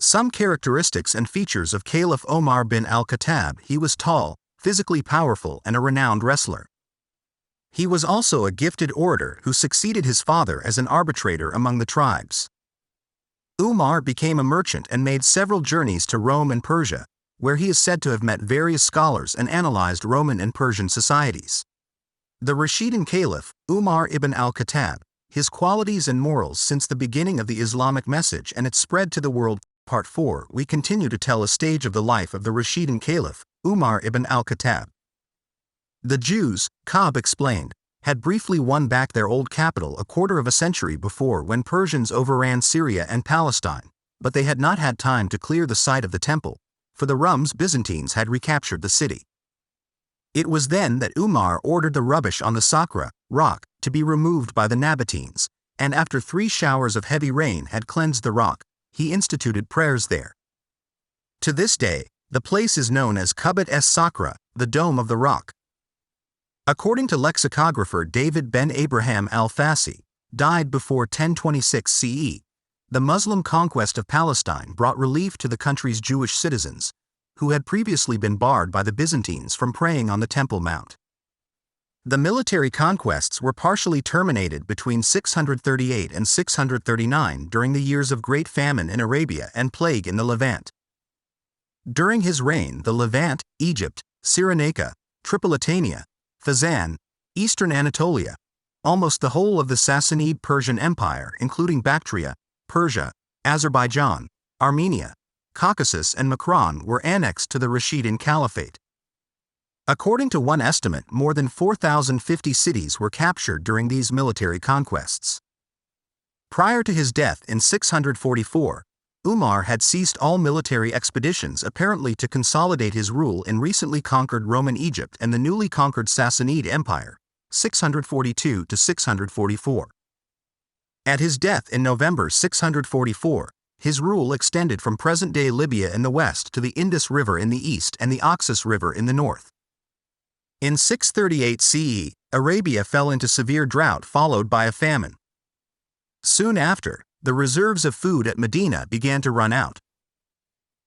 Some characteristics and features of Caliph Umar bin al-Khattab: he was tall, physically powerful, and a renowned wrestler. He was also a gifted orator who succeeded his father as an arbitrator among the tribes. Umar became a merchant and made several journeys to Rome and Persia, where he is said to have met various scholars and analyzed Roman and Persian societies. The Rashidun Caliph, Umar ibn al-Khattab, his qualities and morals since the beginning of the Islamic message and its spread to the world. Part 4. We continue to tell a stage of the life of the Rashidun Caliph, Umar ibn al-Khattab. The Jews, Ka'b explained, had briefly won back their old capital a quarter of a century before when Persians overran Syria and Palestine, but they had not had time to clear the site of the temple, for the Rums Byzantines had recaptured the city. It was then that Umar ordered the rubbish on the Sakra, rock, to be removed by the Nabateans, and after 3 showers of heavy rain had cleansed the rock, he instituted prayers there. To this day, the place is known as Kubbat es-Sakra, the Dome of the Rock. According to lexicographer David ben Abraham al-Fassi, died before 1026 CE, the Muslim conquest of Palestine brought relief to the country's Jewish citizens, who had previously been barred by the Byzantines from praying on the Temple Mount. The military conquests were partially terminated between 638 and 639 during the years of Great Famine in Arabia and plague in the Levant. During his reign, the Levant, Egypt, Cyrenaica, Tripolitania, Fezzan, eastern Anatolia, almost the whole of the Sassanid Persian Empire including Bactria, Persia, Azerbaijan, Armenia, Caucasus and Makran were annexed to the Rashidun Caliphate. According to one estimate, more than 4,050 cities were captured during these military conquests. Prior to his death in 644, Umar had ceased all military expeditions apparently to consolidate his rule in recently conquered Roman Egypt and the newly conquered Sassanid Empire, 642 to 644. At his death in November 644, his rule extended from present-day Libya in the west to the Indus River in the east and the Oxus River in the north. In 638 CE, Arabia fell into severe drought followed by a famine. Soon after, the reserves of food at Medina began to run out.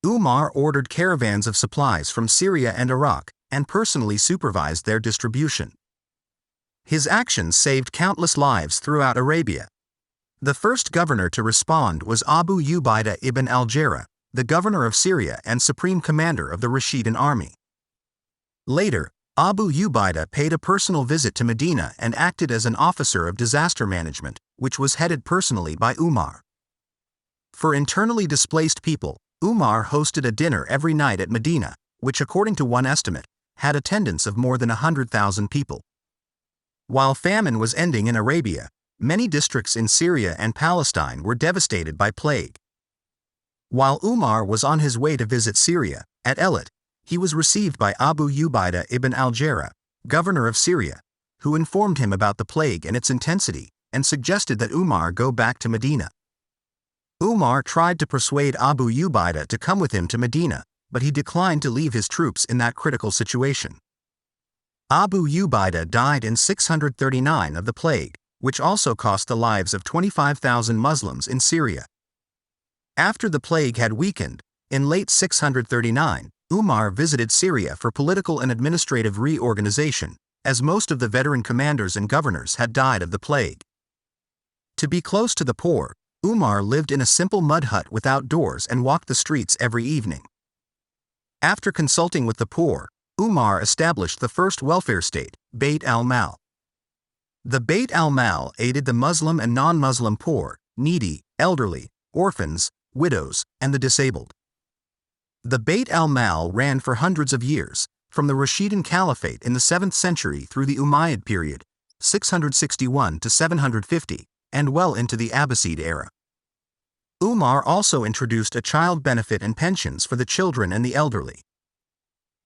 Umar ordered caravans of supplies from Syria and Iraq and personally supervised their distribution. His actions saved countless lives throughout Arabia. The first governor to respond was Abu Ubaidah ibn al-Jarrah, the governor of Syria and supreme commander of the Rashidun army. Later, Abu Ubaidah paid a personal visit to Medina and acted as an officer of disaster management, which was headed personally by Umar. For internally displaced people, Umar hosted a dinner every night at Medina, which according to one estimate, had attendance of more than 100,000 people. While famine was ending in Arabia, many districts in Syria and Palestine were devastated by plague. While Umar was on his way to visit Syria, at Elat, he was received by Abu Ubaidah ibn al-Jarrah, governor of Syria, who informed him about the plague and its intensity, and suggested that Umar go back to Medina. Umar tried to persuade Abu Ubaidah to come with him to Medina, but he declined to leave his troops in that critical situation. Abu Ubaidah died in 639 of the plague, which also cost the lives of 25,000 Muslims in Syria. After the plague had weakened, in late 639, Umar visited Syria for political and administrative reorganization, as most of the veteran commanders and governors had died of the plague. To be close to the poor, Umar lived in a simple mud hut without doors and walked the streets every evening. After consulting with the poor, Umar established the first welfare state, Bayt al-Mal. The Bayt al-Mal aided the Muslim and non-Muslim poor, needy, elderly, orphans, widows, and the disabled. The Bayt al-Mal ran for hundreds of years, from the Rashidun Caliphate in the 7th century through the Umayyad period, 661 to 750, and well into the Abbasid era. Umar also introduced a child benefit and pensions for the children and the elderly.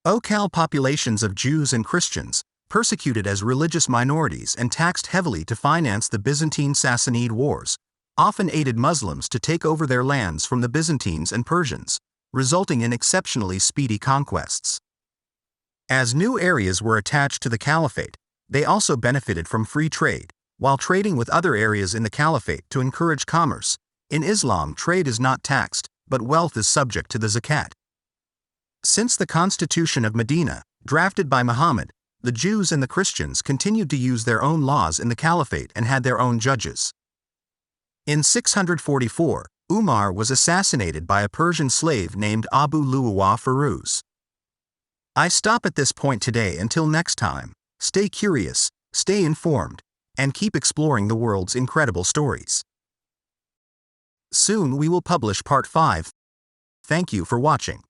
Local populations of Jews and Christians, persecuted as religious minorities and taxed heavily to finance the Byzantine-Sassanid wars, often aided Muslims to take over their lands from the Byzantines and Persians, resulting in exceptionally speedy conquests. As new areas were attached to the caliphate, they also benefited from free trade, while trading with other areas in the caliphate to encourage commerce. In Islam, trade is not taxed, but wealth is subject to the zakat. Since the Constitution of Medina, drafted by Muhammad, the Jews and the Christians continued to use their own laws in the caliphate and had their own judges. In 644, Umar was assassinated by a Persian slave named Abu Lu'lu'a Firuz. I stop at this point today. Until next time, stay curious, stay informed, and keep exploring the world's incredible stories. Soon we will publish Part 5. Thank you for watching.